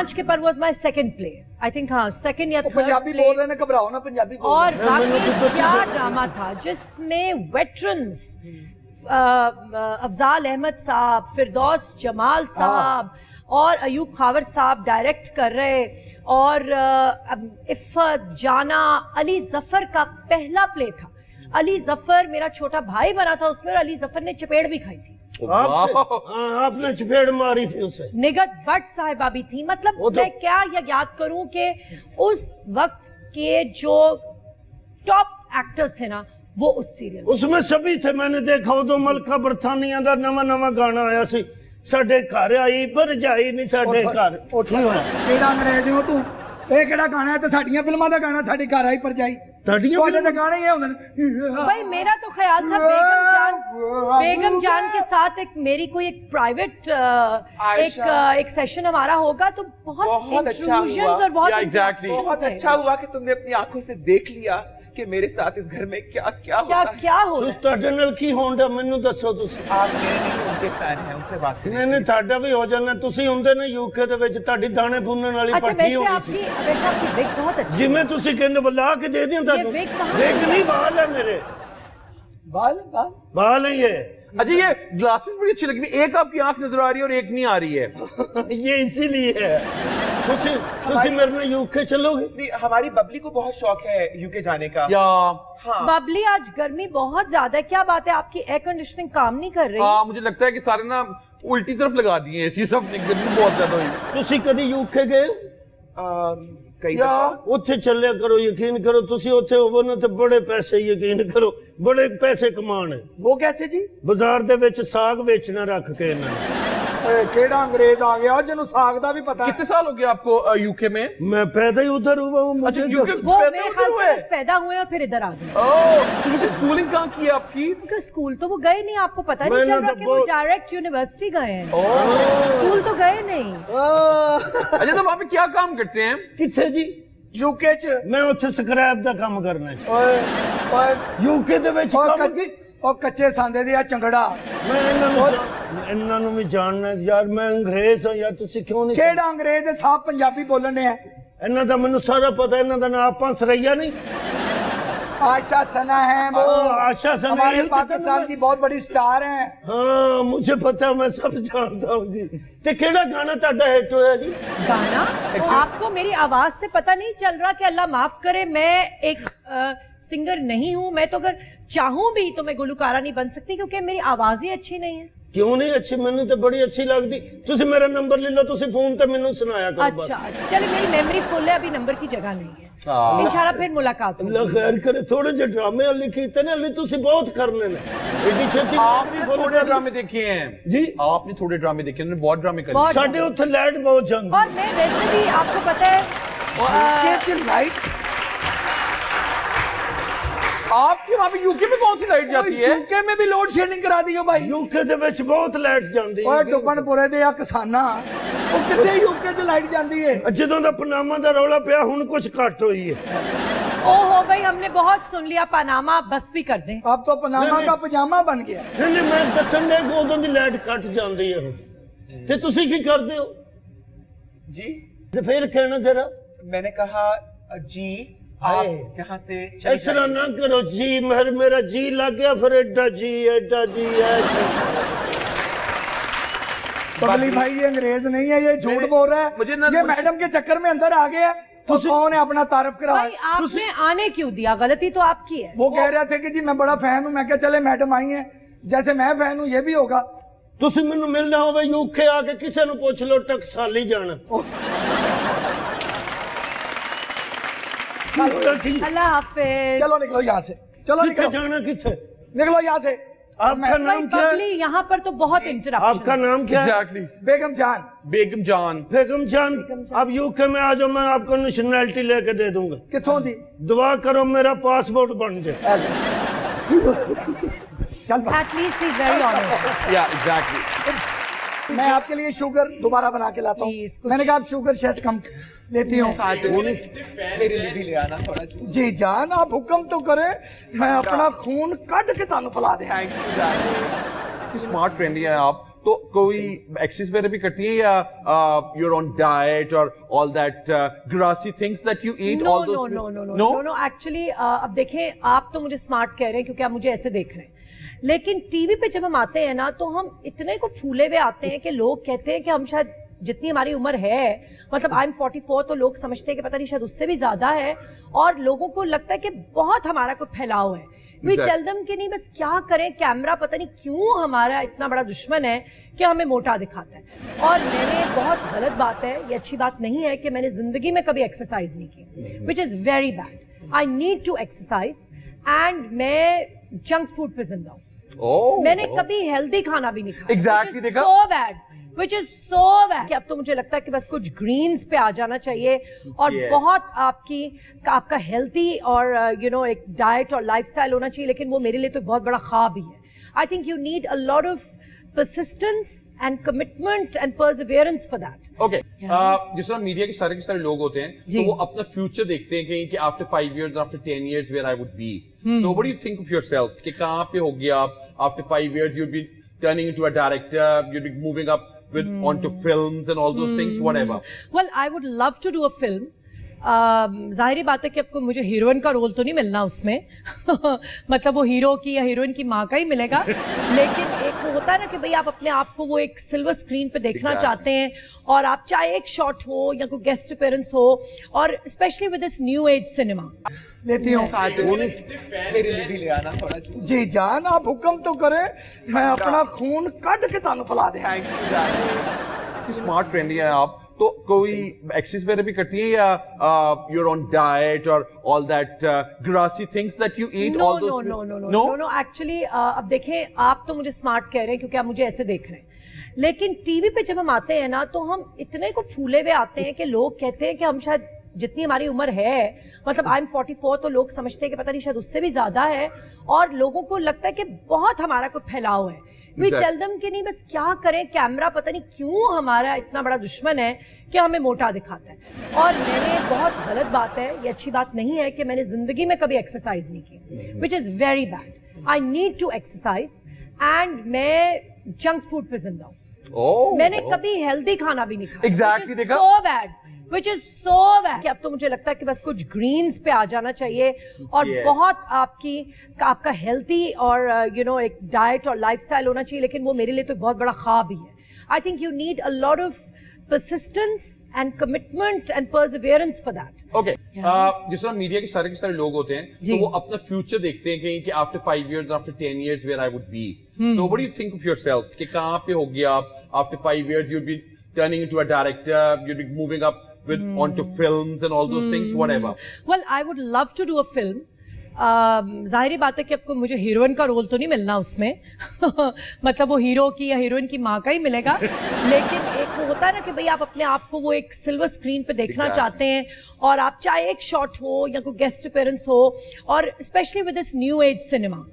जांच के पर was my second play. I think हाँ second या third पंजाबी play. बोल रहे हैं, घबराओ ना, पंजाबी बोल और रहे हैं। बाकी क्या ड्रामा था जिसमें वेटरन्स अफजाल अहमद साहब, फिरदौस जमाल साहब और अयूब खावर साहब डायरेक्ट कर रहे, और इफ़त जाना, अली जफर का पहला प्ले था। अली जफर मेरा छोटा भाई बना था उसमें, और अली जफर ने चपेड़ भी खाई थी। आपने चपेड़ मारी थी उसे। निगत भट्ट साहिबा भी थी। मतलब मैं क्या याद करूं कि उस वक्त के जो टॉप एक्टर्स थे ना, वो उस सीरियल उसमें सभी थे। मैंने देखा उदो मलका बरतानिया दा नवा गाना आया सी, साडे घर आई भरजाई नहीं साडे घर। केड़ा अंग्रेज हो तू? ਇਹ ਕਿਹੜਾ ਗਾਣਾ ਹੈ? ਤੇ ਸਾਡੀਆਂ ਫਿਲਮਾਂ ਦਾ ਗਾਣਾ, ਸਾਡੀ ਘਰ ਆਈ ਪਰਜਾਈ। ਤੁਹਾਡੇ ਤਾਂ ਗਾਣੇ ਹੀ ਹੁੰਦੇ ਨੇ। भाई मेरा तो ख्याल था बेगम जान के साथ एक मेरी कोई एक प्राइवेट एक सेशन हमारा होगा, तो बहुत इंट्रूजन्स और बहुत अच्छा हुआ कि तुमने अपनी आंखों से देख लिया कि मेरे साथ इस घर में क्या क्या होता है। क्या हो रहा है? ਤੁਹਾਡੇ ਨਾਲ ਕੀ ਹੋਣਦਾ ਮੈਨੂੰ ਦੱਸੋ ਤੁਸੀਂ। आप मेरे नहीं उनके फैन हैं, उनसे बात करें। ਨਹੀਂ ਤੁਹਾਡਾ ਵੀ ਹੋ ਜਾਣਾ। ਤੁਸੀਂ ਹੁੰਦੇ ਨੇ ਯੂਕੇ ਦੇ ਵਿੱਚ ਤੁਹਾਡੀ ਦਾਣੇ ਭੁੰਨਣ ਵਾਲੀ अच्छा ਪੱਠੀ वैसे ਹੋਣੀ ਸੀ। वैसे आपकी विग बहुत अच्छी ਜਿਵੇਂ ਤੁਸੀਂ ਕਹਿੰਦੇ ਬੁਲਾ ਕੇ ਦੇ ਦਿਆਂ ਤੁਹਾਨੂੰ। wig कहाँ ਵਿਗ ਨਹੀਂ ਵਾਲ ਹੈ ਮੇਰੇ। बाल है ये। अच्छा ये ग्लासेस बड़ी अच्छी लग रही है, एक आपकी आंख नजर आ रही है और एक नहीं आ रही है। ये इसीलिए है। तुसी मेरे में यूके चलोगे? नहीं, हमारी बबली को बहुत शौक है यूके जाने का। या हाँ। बबली आज गर्मी बहुत ज्यादा है, क्या बात है आपकी एयर कंडीशनिंग काम नहीं कर रही? हाँ मुझे लगता है कि सारे ना उल्टी तरफ लगा दिए एसी, सब गर्मी बहुत ज्यादा हुई। तुसी कभी यूके गए? कई दफा। ਉੱਥੇ ਚੱਲਿਆ ਕਰੋ, ਯਕੀਨ ਕਰੋ। ਤੁਸੀਂ ਉੱਥੇ ਹੋਵੋ ਨਾ ਤੇ ਬੜੇ ਪੈਸੇ, ਯਕੀਨ ਕਰੋ ਬੜੇ ਪੈਸੇ ਕਮਾਣ। वो कैसे जी? ਬਾਜ਼ਾਰ ਦੇ ਵਿੱਚ ਸਾਗ ਵੇਚਣਾ ਰੱਖ ਕੇ ਇਹਨਾਂ ਨੇ। ਕਿਹੜਾ ਅੰਗਰੇਜ਼ ਆ ਗਿਆ ਜਿਹਨੂੰ ਸਾਗ ਦਾ ਵੀ ਪਤਾ ਹੈ? कितने साल हो गए आपको यूके में? मैं पैदा ही उधर हुआ हूँ। मुझे अच्छा, क्या- UK वो पैदा मेरे उधर ख्याल हुए? से बस पैदा हुए और फिर इधर आ गए। ओह, तो स्कूलिंग कहाँ की है आपकी? उनका स्कूल तो वो गए नहीं, आपको पता नहीं मैंने चल रहा तो कि वो बहुत- डायरेक्ट यूनिवर्सिटी गए हैं। ओह, स्कूल तो गए नहीं। अच्छा तो वहाँ पे क्या काम करते हैं? किथे जी? यूके च मैं उत्थे स्क्रैप दा काम करना है। ਓਏ यूके दे ਵਿੱਚ ਉਹ ਕੰਮ ਕੀ? ਉਹ ਕੱਚੇ ਸਾਂਦੇ ਦੇ ਆ ਚੰਗੜਾ। ਮੈਂ ਇਹਨਾਂ ਨੂੰ ਵੀ ਜਾਣਨਾ ਯਾਰ। ਮੈਂ ਅੰਗਰੇਜ਼ ਹਾਂ ਯਾਰ, ਤੁਸੀਂ ਕਿਉਂ ਨਹੀਂ? ਕਿਹੜਾ ਅੰਗਰੇਜ਼ ਹੈ? ਸਾਫ ਪੰਜਾਬੀ ਬੋਲਣ ਨੇ ਆ। ਇਹਨਾਂ ਦਾ ਮੈਨੂੰ ਸਾਰਾ ਪਤਾ। ਇਹਨਾਂ ਦਾ ਨਾਮ ਆਪਾਂ ਸਰਈਆ ਨਹੀਂ। आशा सना है वो, आशा सना हमारे यही तो पाकिस्तान कहना की बहुत बड़ी स्टार हैं। हाँ मुझे पता, मैं सब जानता हूँ जी। ते केड़ा गाना ਤੁਹਾਡਾ हिट होया जी? गाना आपको मेरी आवाज से पता नहीं चल रहा कि अल्लाह माफ करे मैं एक सिंगर नहीं हूँ। मैं तो अगर चाहूँ भी तो मैं गुलकारा नहीं बन सकती, क्योंकि मेरी आवाज ही अच्छी नहीं है। क्यों नहीं अच्छी? मैंने तो बड़ी अच्छी लगती। तुसी मेरा नंबर ले लो, तुसी फोन ते मैनू सुनाया करो बस। अच्छा चलिए, मेरी मेमोरी फुल है, अभी नंबर की जगह नहीं है। इंशाल्लाह फिर मुलाकात होगी। अल्लाह खैर करे। थोड़े जे ड्रामे हल्ली कीते ने, हल्ली तुसी बहुत करने ने। एडी छेती आपने थोड़े ड्रामे देखे हैं जी? आपने थोड़े ड्रामे देखे हैं, उन्होंने बहुत ड्रामे करे। बहुत साडे उत्थे लाइट बहुत जांदी। और मैं वैसे भी आपको पता है यूके च लाइट, आपके वहाँ पे यूके में कौन सी लाइट जाती है? यूके में भी लोड शेडिंग करा दी हो भाई। यूके दे ਵਿੱਚ ਬਹੁਤ ਲਾਈਟ ਜਾਂਦੀ ਹੈ। ਓਏ ਡੁੱਬਣਪੁਰੇ ਦੇ ਆ ਕਿਸਾਨਾਂ, ਉਹ ਕਿੱਥੇ यूके च ਲਾਈਟ ਜਾਂਦੀ ਹੈ? ਜਦੋਂ ਦਾ ਪਨਾਮਾ ਦਾ ਰੌਲਾ ਪਿਆ ਹੁਣ ਕੁਝ ਘੱਟ ਹੋਈ ਹੈ। ओहो भाई हमने बहुत सुन लिया, पनामा बस भी कर दें। अब तो पनामा का पजामा बन गया। ਨਹੀਂ ਮੈਂ ਦੱਸਣ ਦੇ ਉਦੋਂ ਦੀ ਲਾਈਟ ਕੱਟ ਜਾਂਦੀ ਹੈ ਹੁਣ। ਤੇ ਤੁਸੀਂ ਕੀ ਕਰਦੇ ਹੋ जी? ਤੇ ਫਿਰ ਕਹਿਣਾ ਜਰਾ। मैंने कहा जी आए। आप जहाँ से ਇਸ ਤਰ੍ਹਾਂ ਨਾ ਕਰੋ ਜੀ। ਮੇਰਾ ਜੀ ਲੱਗ ਗਿਆ ਫਿਰ ਐਡਾ ਜੀ है जी। बबली भाई ये अंग्रेज नहीं है, ये झूठ बोल रहा मुझे है। ना- ये मैडम के चक्कर में अंदर आ गया है। तो कौन है अपना तारफ करा? भाई आपने आने क्यों दिया? गलती तो आपकी है। वो कह रहे थे कि जी मैं बड़ा फैन हूँ। मैं क्या चले मैडम आई हैं, जैसे मैं फैन हूँ ये भी होगा। ਤੁਸੀਂ ਮੈਨੂੰ ਮਿਲਣਾ ਹੋਵੇ ਯੂਕੇ ਆ ਕੇ ਕਿਸੇ ਨੂੰ ਪੁੱਛ ਲਓ, ਟਕਸਾਲੀ ਜਾਣਾ। अल्लाह हाफिज। चलो निकलो यहाँ से, चलो किथे निकलो, जाना किथे? निकलो यहाँ से। आपका भाई नाम क्या है? बबली यहाँ पर तो बहुत इंटरप्शन। आपका नाम क्या है? एग्जैक्टली बेगम जान। बेगम जान। बेगम जान। अब यूके में आ जाओ, मैं आपको नेशनैलिटी लेके दे दूंगा। किथों दी? दुआ करो मेरा पासपोर्ट बन जाए। चल भाई, At least he's very honest. या एग्जैक्टली। मैं आपके लिए शुगर दोबारा बना के लाता Please, हूँ। कुछ- मैंने कहा आप शुगर शायद कम लेती हूँ। मेरे लिए भी ले आना थोड़ा जूस। जी जान आप हुक्म तो करें, मैं अपना खून कट के तानु पिला दे। Thank you darling. Smart friendly हैं आप, तो कोई एक्सरसाइज वगैरह भी करती हैं या you're on diet or all that grassy things that you eat? all those no actually अब देखें, आप तो मुझे स्मार्ट कह रहे हैं क्योंकि आप मुझे ऐसे देख रहे हैं, लेकिन टीवी पे जब हम आते हैं ना तो हम इतने को फूले हुए आते हैं कि लोग कहते हैं कि हम शायद जितनी हमारी उम्र है, मतलब आई एम 44, तो लोग समझते हैं कि पता नहीं शायद उससे भी ज्यादा है, और लोगों को लगता है कि बहुत हमारा कोई फैलाव है। वी टेल देम कि नहीं, बस क्या करें, कैमरा पता नहीं क्यों हमारा इतना बड़ा दुश्मन है कि हमें मोटा दिखाता है। और मैंने बहुत गलत बात है, ये अच्छी बात नहीं है कि मैंने जिंदगी में कभी एक्सरसाइज नहीं की, which is very bad. I need to exercise, and मैं जंक फूड पे जिंदा हूँ। मैंने कभी हेल्दी खाना भी नहीं खाया। Exactly, देखा? So bad, which is so bad कि अब तो मुझे लगता है कि बस कुछ ग्रीन्स पे आ जाना चाहिए, और बहुत आपका हेल्थी और एक डाइट और लाइफस्टाइल होना चाहिए, लेकिन वो मेरे लिए तो बहुत बड़ा ख्वाब ही है। I think you need a lot of persistence and commitment and perseverance for that. Okay. जिस तरह मीडिया के सारे लोग होते हैं, तो वो अपना फ्यूचर देखते हैं कहीं कि after 5 years, after 10 years, where I would be. So what do you think of yourself? कि कहाँ पे होगी आप? After 5 years, you'd be turning into a director, you'd be moving up onto films and all those things, whatever. Well, I would love to do a film. जाहिर बात है कि आपको मुझे हीरोइन का रोल तो नहीं मिलना उसमें मतलब वो हीरो की या हीरोइन की माँ का ही मिलेगा, लेकिन एक वो होता है ना कि भाई आप अपने आप को वो एक सिल्वर स्क्रीन पे देखना चाहते हैं, और आप चाहे एक शॉट हो या कोई गेस्ट अपीयरेंस हो, और specially with this new age cinema. लेती हूँ मेरे लिए भी ले आना थोड़ा जूस। जी जान, आप हुक्म तो करें, मैं अपना खून कट के तानु पिला दे। थैंक यू जान। स्मार्ट फ्रेंडली हैं आप, तो कोई एक्सरसाइज वगैरह भी करती हैं या you're on diet or all that grassy things that you eat? all those no actually अब देखें, आप तो मुझे स्मार्ट कह रहे हैं क्योंकि आप मुझे ऐसे देख रहे हैं, लेकिन टीवी पे जब हम आते हैं ना तो हम इतने को फूले हुए आते हैं कि लोग कहते हैं कि हम शायद जितनी हमारी उम्र है, मतलब आई एम 44, तो लोग समझते हैं कि पता नहीं शायद उससे भी ज्यादा है, और लोगों को लगता है कि बहुत हमारा कोई फैलाव है। वी टेल देम कि नहीं, बस क्या करें, कैमरा पता नहीं क्यों हमारा इतना बड़ा दुश्मन है कि हमें मोटा दिखाता है। और मैंने बहुत गलत बात है, ये अच्छी बात नहीं है कि मैंने जिंदगी में कभी एक्सरसाइज नहीं की, which is very bad. I need to exercise, and मैं जंक फूड पे जिंदा हूँ। मैंने कभी हेल्दी खाना भी नहीं खाया। Exactly, देखा? So bad, which is so bad कि अब तो मुझे लगता है कि बस कुछ ग्रीन्स पे आ जाना चाहिए, और बहुत आपका हेल्थी और एक डाइट और लाइफस्टाइल होना चाहिए, लेकिन वो मेरे लिए तो बहुत बड़ा ख्वाब ही है। I think you need a lot of persistence and commitment and perseverance for that. Okay. जिस तरह मीडिया के सारे लोग होते हैं, तो वो अपना फ्यूचर देखते हैं कहीं कि after 5 years, after 10 years, where I would be. So what do you think of yourself? कि कहाँ पे होगी आप? After 5 years, you'd be turning into a director, you'd be moving up onto films and all those things, whatever. Well, I would love to do a film. जाहिर बात है कि आपको मुझे हीरोइन का रोल तो नहीं मिलना उसमें मतलब वो हीरो की या हीरोइन की माँ का ही मिलेगा, लेकिन एक वो होता है ना कि भाई आप अपने आप को वो एक सिल्वर स्क्रीन पे देखना चाहते हैं, और आप चाहे एक शॉट हो या कोई गेस्ट अपीयरेंस हो, और specially with this new age cinema.